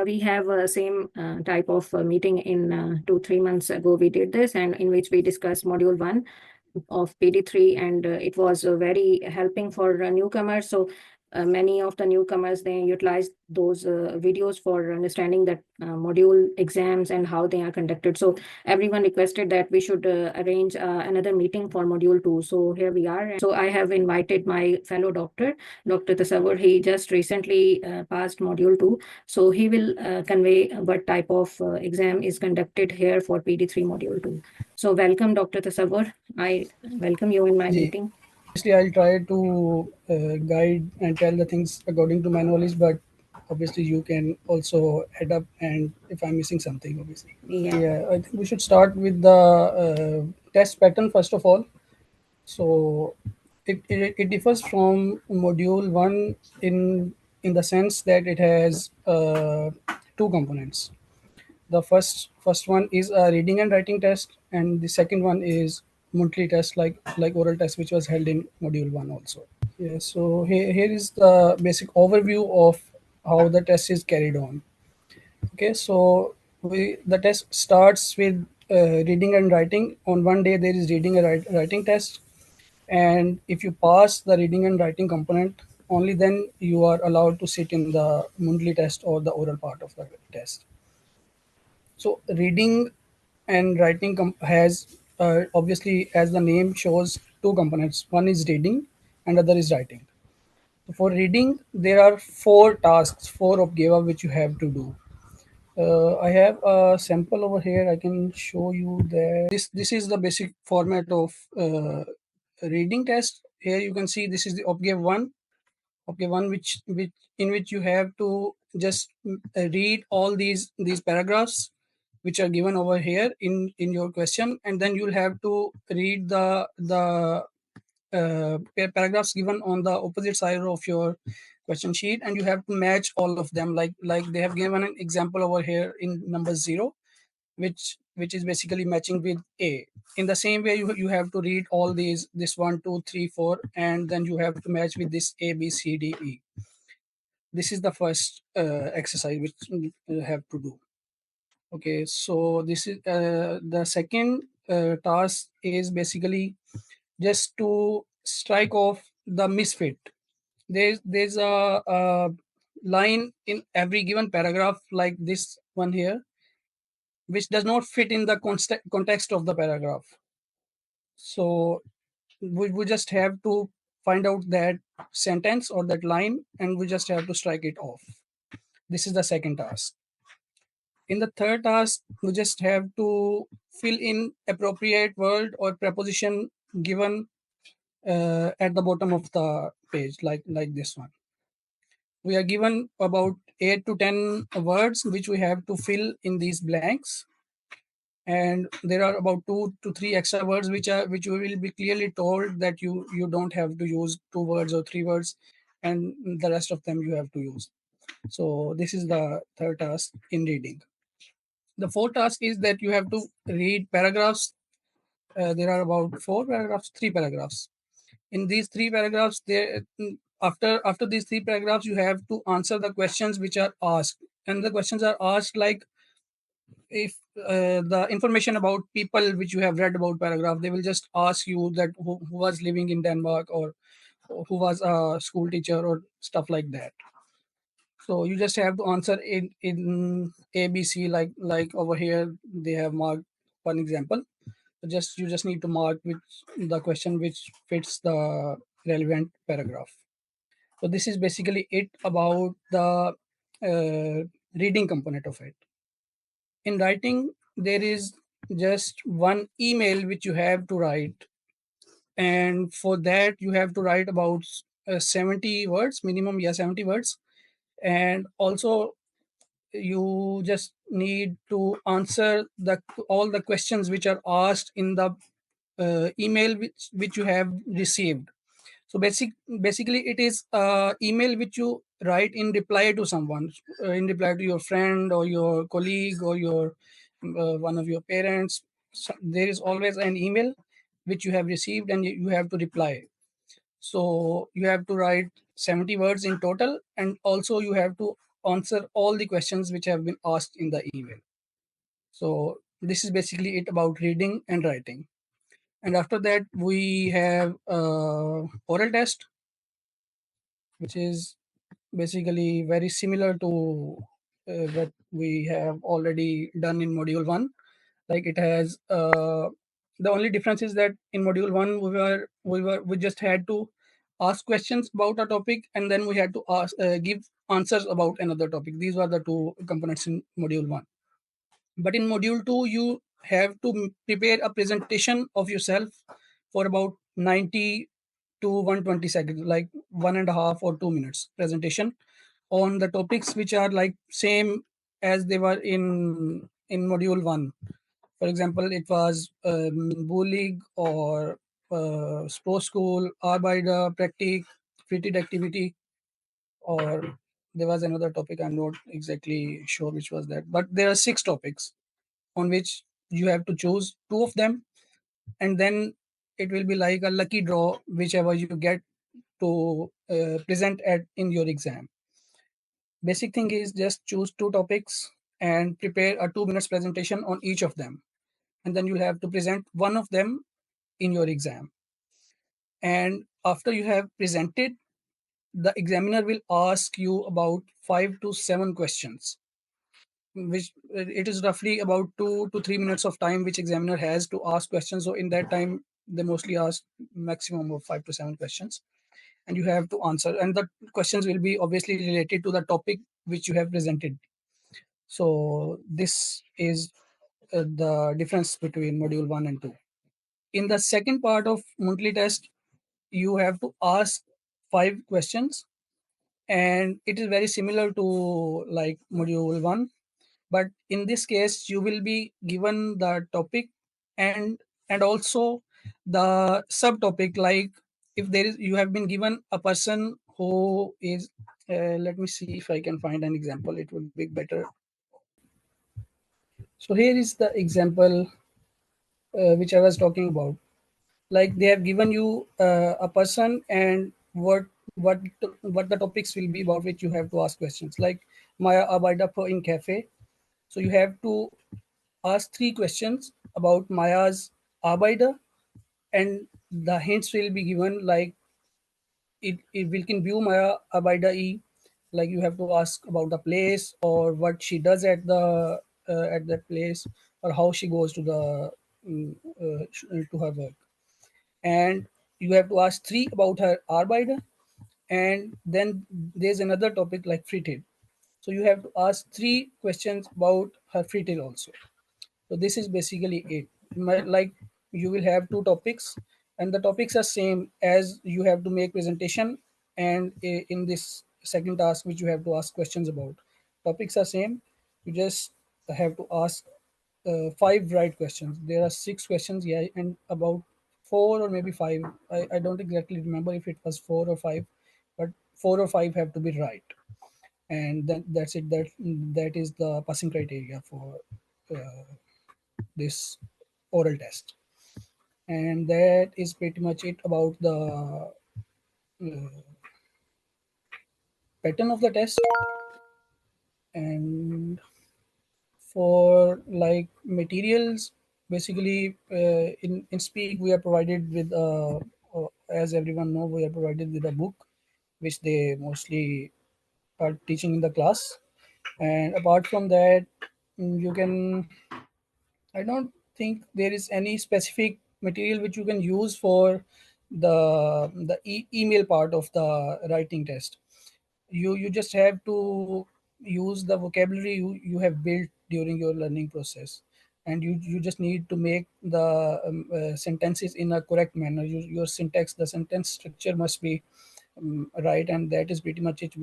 We have same type of meeting in 2-3 months ago. We did this, and in which we discussed module 1 of PD3, and it was very helping for newcomers. So many of the newcomers, they utilized those videos for understanding that module exams and how they are conducted. So everyone requested that we should arrange another meeting for module 2. So here we are. So I have invited my fellow doctor, Dr. Tasawar. He just recently passed module 2. So he will convey what type of exam is conducted here for PD3 module 2. So welcome, Dr. Tasawar. I welcome you in my meeting. Obviously, I'll try to guide and tell the things according to my knowledge, but obviously you can also add up and if I'm missing something, obviously. Yeah, I think we should start with the test pattern first of all. So it differs from module 1 in the sense that it has two components. The first one is a reading and writing test, and the second one is monthly test like oral test, which was held in module 1 also. Yeah, so here is the basic overview of how the test is carried on. Okay, so the test starts with reading and writing. On one day there is reading and writing test, and if you pass the reading and writing component, only then you are allowed to sit in the monthly test or the oral part of the test. So reading and writing has obviously, as the name shows, two components. One is reading and other is writing. So for reading, there are four tasks, four of GEVA which you have to do. I have a sample over here. I can show you that this is the basic format of reading test. Here you can see this is the OPGAV 1. OPGAV 1 which in which you have to just read all these paragraphs which are given over here in your question, and then you'll have to read the paragraphs given on the opposite side of your question sheet, and you have to match all of them like they have given an example over here in number 0, which is basically matching with A. In the same way, you have to read all this 1 2 3 4, and then you have to match with this A B C D E. This is the first exercise which you have to do. Okay, so this is the second task is basically just to strike off the misfit. There's a line in every given paragraph like this one here, which does not fit in the context of the paragraph. So we just have to find out that sentence or that line, and we just have to strike it off. This is the second task. In the third task, we just have to fill in appropriate word or preposition given at the bottom of the page, like this one. We are given about 8 to 10 words which we have to fill in these blanks, and there are about 2 to 3 extra words which we will be clearly told that you don't have to use 2 words or 3 words, and the rest of them you have to use. So this is the third task in reading. The fourth task is that you have to read paragraphs. There are about 3 paragraphs. In these 3 paragraphs, after these 3 paragraphs, you have to answer the questions which are asked, and the questions are asked like if the information about people which you have read about paragraph, they will just ask you that who was living in Denmark, or who was a school teacher, or stuff like that. So you just have to answer in ABC, like over here they have marked one example. You just need to mark which the question which fits the relevant paragraph. So this is basically it about the reading component of it. In writing, there is just one email which you have to write, and for that you have to write about 70 words minimum. Yeah, 70 words. And also you just need to answer all the questions which are asked in the email which you have received. So basically it is email which you write in reply to someone, in reply to your friend or your colleague or your one of your parents. So there is always an email which you have received, and you have to reply. So you have to write 70 words in total, and also you have to answer all the questions which have been asked in the email. So this is basically it about reading and writing. And after that, we have oral test, which is basically very similar to what we have already done in module 1. Like it has the only difference is that in module 1 we just had to ask questions about a topic, and then we had to ask give answers about another topic. These were the two components in module 1. But in module 2, you have to prepare a presentation of yourself for about 90 to 120 seconds, like 1.5 or 2 minutes presentation on the topics which are like same as they were in module 1. For example, it was bullying or sport school, Arbeiter, practice, fitted activity, or there was another topic. I'm not exactly sure which was that. But there are 6 topics on which you have to choose 2 of them, and then it will be like a lucky draw, whichever you get to present at in your exam. Basic thing is just choose 2 topics and prepare a 2 minutes presentation on each of them, and then you'll have to present one of them in your exam. And after you have presented, the examiner will ask you about 5 to 7 questions, which it is roughly about 2 to 3 minutes of time which examiner has to ask questions. So in that time, they mostly ask maximum of 5 to 7 questions, and you have to answer. And the questions will be obviously related to the topic which you have presented. So this is the difference between module 1 and 2. In the second part of monthly test, you have to ask 5 questions, and it is very similar to like module 1, but in this case you will be given the topic and also the subtopic. Like if there is, you have been given a person who is let me see if I can find an example, it would be better. So here is the example which I was talking about. Like they have given you a person, and what the topics will be about which you have to ask questions. Like Maya Abida in cafe. So you have to ask 3 questions about Maya's Abida, and the hints will be given like it will can view Maya Abida E. Like you have to ask about the place or what she does at that place, or how she goes to the to her work. And you have to ask 3 about her Arbeiter, and then there's another topic like Fritel. So you have to ask 3 questions about her Fritel also. So this is basically it. Like you will have 2 topics, and the topics are same as you have to make presentation. And in this second task, which you have to ask questions about, topics are same. You just have to ask 5 right questions. There are 6 questions, yeah, and about 4 or maybe 5. I don't exactly remember if it was 4 or 5, but 4 or 5 have to be right, and then that's it. That is the passing criteria for uh, this oral test. And that is pretty much it about the pattern of the test. And for like materials, basically in speak we are provided with as everyone know, we are provided with a book which they mostly are teaching in the class. And apart from that, you can, I don't think there is any specific material which you can use for the email part of the writing test. You just have to use the vocabulary you have built during your learning process, and you just need to make the sentences in a correct manner. Your syntax, the sentence structure must be right, and that is pretty much it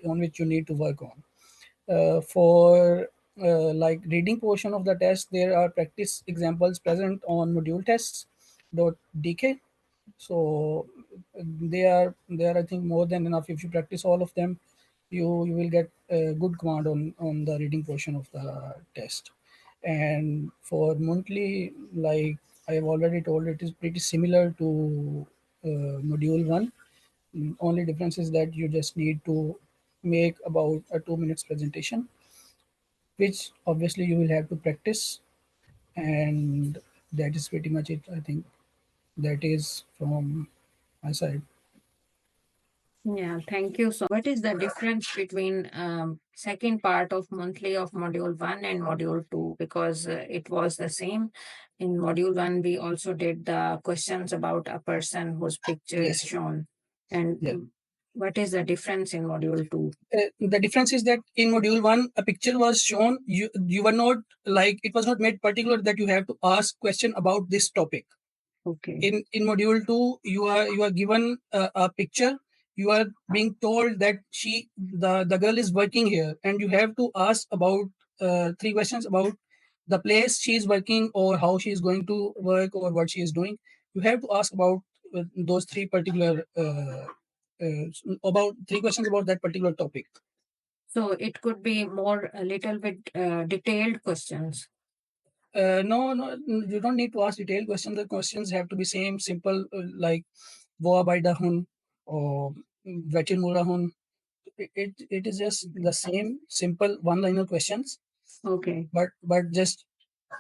on which you need to work on. For like reading portion of the test, there are practice examples present on module tests.dk. So they are I think more than enough. If you practice all of them, you will get a good command on the reading portion of the test. And for monthly, like I have already told, it is pretty similar to module 1. Only difference is that you just need to make about a 2 minutes presentation, which obviously you will have to practice. And that is pretty much it. I think that is from my side. Yeah, thank you. So, what is the difference between second part of monthly of module one and module two? Because it was the same. In module one, we also did the questions about a person whose picture is Yes. shown. And Yeah. what is the difference in module two? The difference is that in module one, a picture was shown. You were not like, it was not made particular that you have to ask question about this topic. Okay. In module 2, you are given a picture. You are being told that the girl is working here, and you have to ask about three questions about the place she is working, or how she is going to work, or what she is doing. You have to ask about those three particular about three questions about that particular topic. So it could be more a little bit detailed questions. No, no, you don't need to ask detailed questions. The questions have to be same, simple, like "Wo abaida hun" or "Vechin mura hun." It is just the same simple one-liner questions, Okay. but just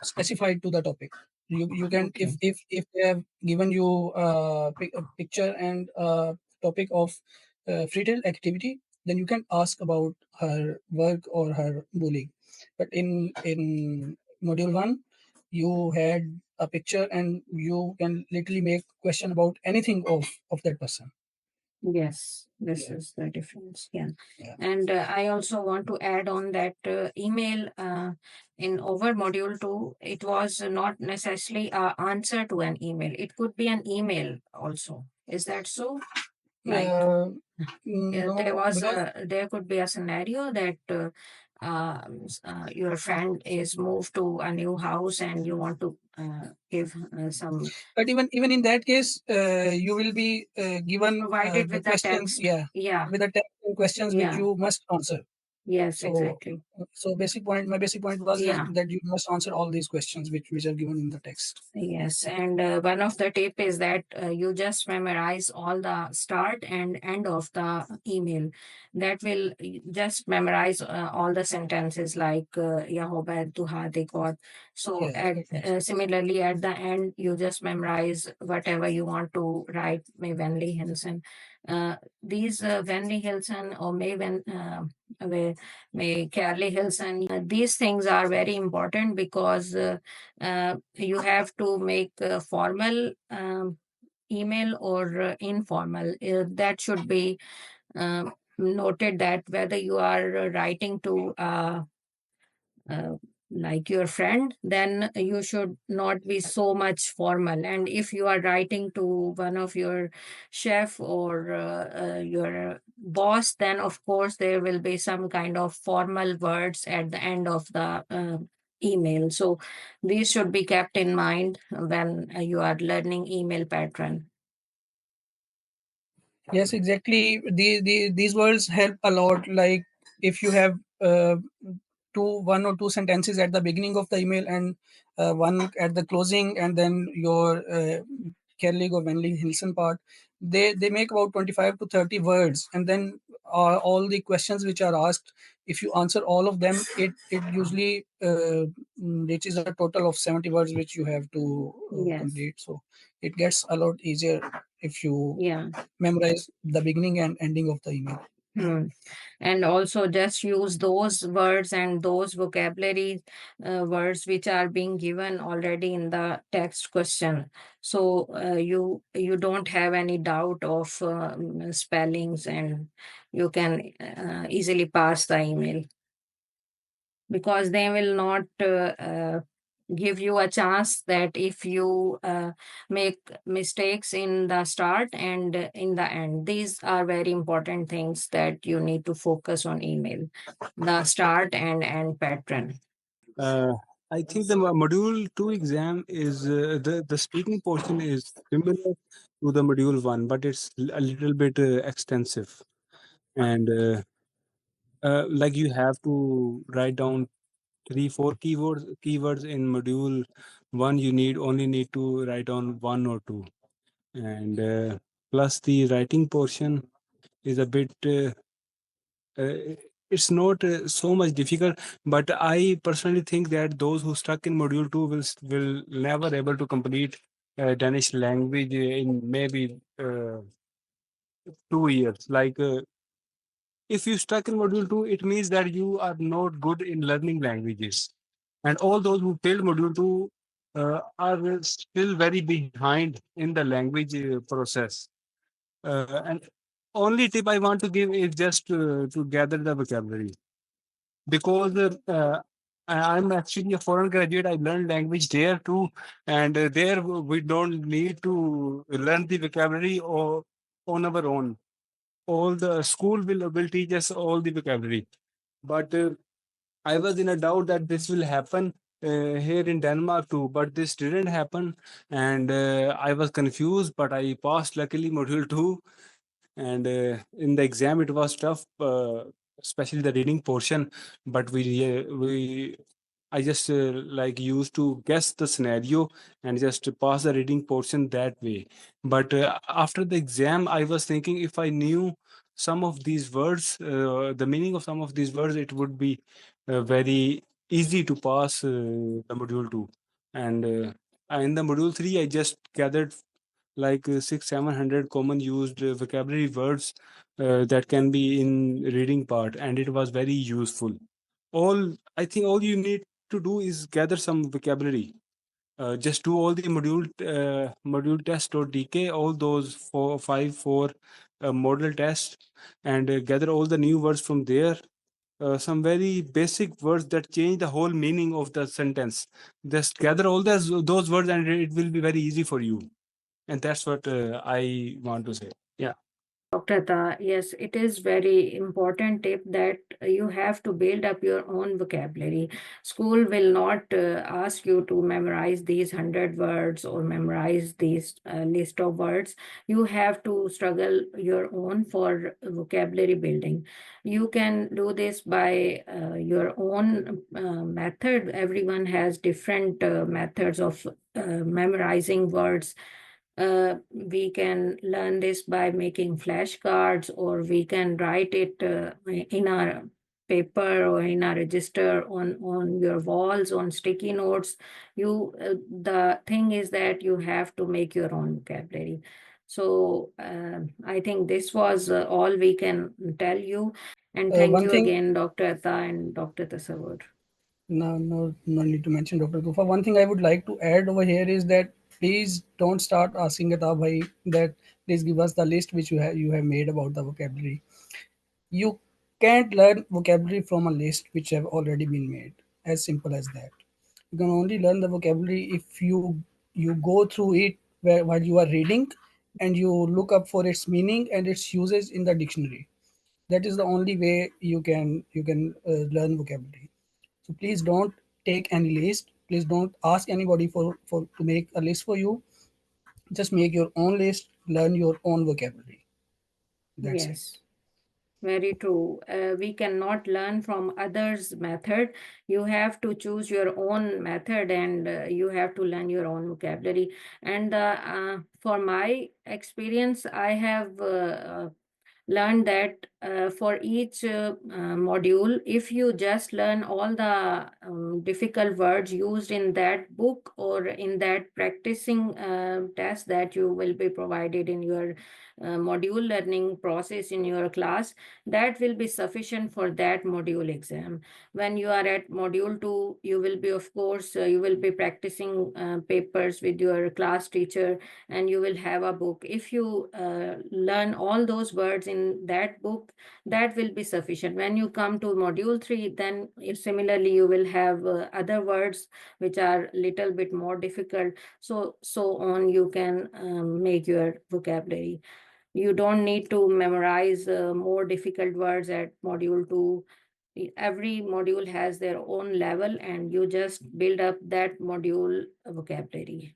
specified to the topic. You can, Okay. if they have given you a picture and a topic of free tail activity, then you can ask about her work or her bullying. But in module one, you had a picture, and you can literally make question about anything of that person. Yes, this Yeah. is the difference. Yeah. Yeah. And I also want to add on that email in over module two, it was not necessarily a answer to an email. It could be an email also. Is that so? Like there No, was because there could be a scenario that your friend is moved to a new house and you want to give some but even in that case, you will be given provided the with the questions, text. yeah, Yeah. with the text and questions which Yeah. you must answer. Yes, So, exactly. my basic point was Yeah. that you must answer all these questions which are given in the text. Yes, and one of the tip is that you just memorize all the start and end of the email. That will just memorize all the sentences like Yahoba Duha de God. So Yeah, at that makes sense. similarly at the end you just memorize whatever you want to write. May Van Lee Henson. These Van Lee Hilson or May Carly Hilson. These things are very important because. You have to make a formal email or informal. That should be noted that whether you are writing to uh, like your friend, then you should not be so much formal. And if you are writing to one of your chef or your boss, then of course there will be some kind of formal words at the end of the email. So these should be kept in mind when you are learning email pattern. Yes, exactly. These words help a lot. Like if you have one or two sentences at the beginning of the email, and one at the closing, and then your Kelly or Venley Hilson part, they make about 25 to 30 words, and then all the questions which are asked, if you answer all of them, it usually reaches a total of 70 words which you have to Yes. complete. So it gets a lot easier if you Yeah. memorize the beginning and ending of the email. Hmm. And also just use those words and those vocabulary words which are being given already in the text question. So you don't have any doubt of spellings, and you can easily pass the email because they will not give you a chance that if you make mistakes in the start and in the end. These are very important things that you need to focus on email, the start and end pattern. Uh, I think the module two exam is the speaking portion is similar to the module one, but it's a little bit extensive. And like you have to write down three, four keywords in module one. You only need to write down one or two, and plus the writing portion is a bit it's not so much difficult, but I personally think that those who stuck in module 2 will never able to complete Danish language in maybe 2 years. Like if you stuck in module 2, it means that you are not good in learning languages. And all those who failed module 2 are still very behind in the language process. And only tip I want to give is just to gather the vocabulary, because I'm actually a foreign graduate. I learned language there too, and there we don't need to learn the vocabulary or on our own. All the school will teach us all the vocabulary, but I was in a doubt that this will happen here in Denmark too, but this didn't happen, and I was confused. But I passed luckily module 2, and in the exam it was tough, especially the reading portion. But we I just like used to guess the scenario and just pass the reading portion that way. But after the exam I was thinking, if I knew some of these words, the meaning of some of these words, it would be very easy to pass the module 2. And in the module 3 I just gathered like 600-700 common used vocabulary words that can be in reading part, and it was very useful. All you need to do is gather some vocabulary. Just do all the module test or DK, all those 4 model tests, and gather all the new words from there. Some very basic words that change the whole meaning of the sentence. Just gather all those words, and it will be very easy for you. And that's what I want to say. Yeah. Dr. Ta, yes, it is very important tip that you have to build up your own vocabulary. School will not ask you to memorize these 100 words or memorize these list of words. You have to struggle your own for vocabulary building. You can do this by your own method. Everyone has different methods of memorizing words. We can learn this by making flashcards, or we can write it in our paper or in a register on your walls, on sticky notes. The thing is that you have to make your own vocabulary. So I think this was all we can tell you. And thank One you thing, again, Dr. Atta and Dr. Tasawar. no need to mention Dr. Tufa. One thing I would like to add over here is that please don't start asking Ata bhai that please give us the list which you have made about the vocabulary. You can't learn vocabulary from a list which have already been made. As simple as that. You can only learn the vocabulary if you go through it while you are reading, and you look up for its meaning and its usage in the dictionary. That is the only way you can learn vocabulary. So please don't take any list. Please don't ask anybody for to make a list for you. Just make your own list. Learn your own vocabulary. That's it. Yes. Very true. We cannot learn from others' method. You have to choose your own method, and you have to learn your own vocabulary. And for my experience, I have learned that for each module, if you just learn all the difficult words used in that book or in that practicing test that you will be provided in your module learning process in your class, that will be sufficient for that module exam. When you are at module 2, you will be, of course, you will be practicing papers with your class teacher, and you will have a book. If you learn all those words in that book, that will be sufficient. When you come to module 3, then similarly you will have other words which are little bit more difficult. So on, you can make your vocabulary. You don't need to memorize more difficult words at module 2. Every module has their own level, and you just build up that module vocabulary.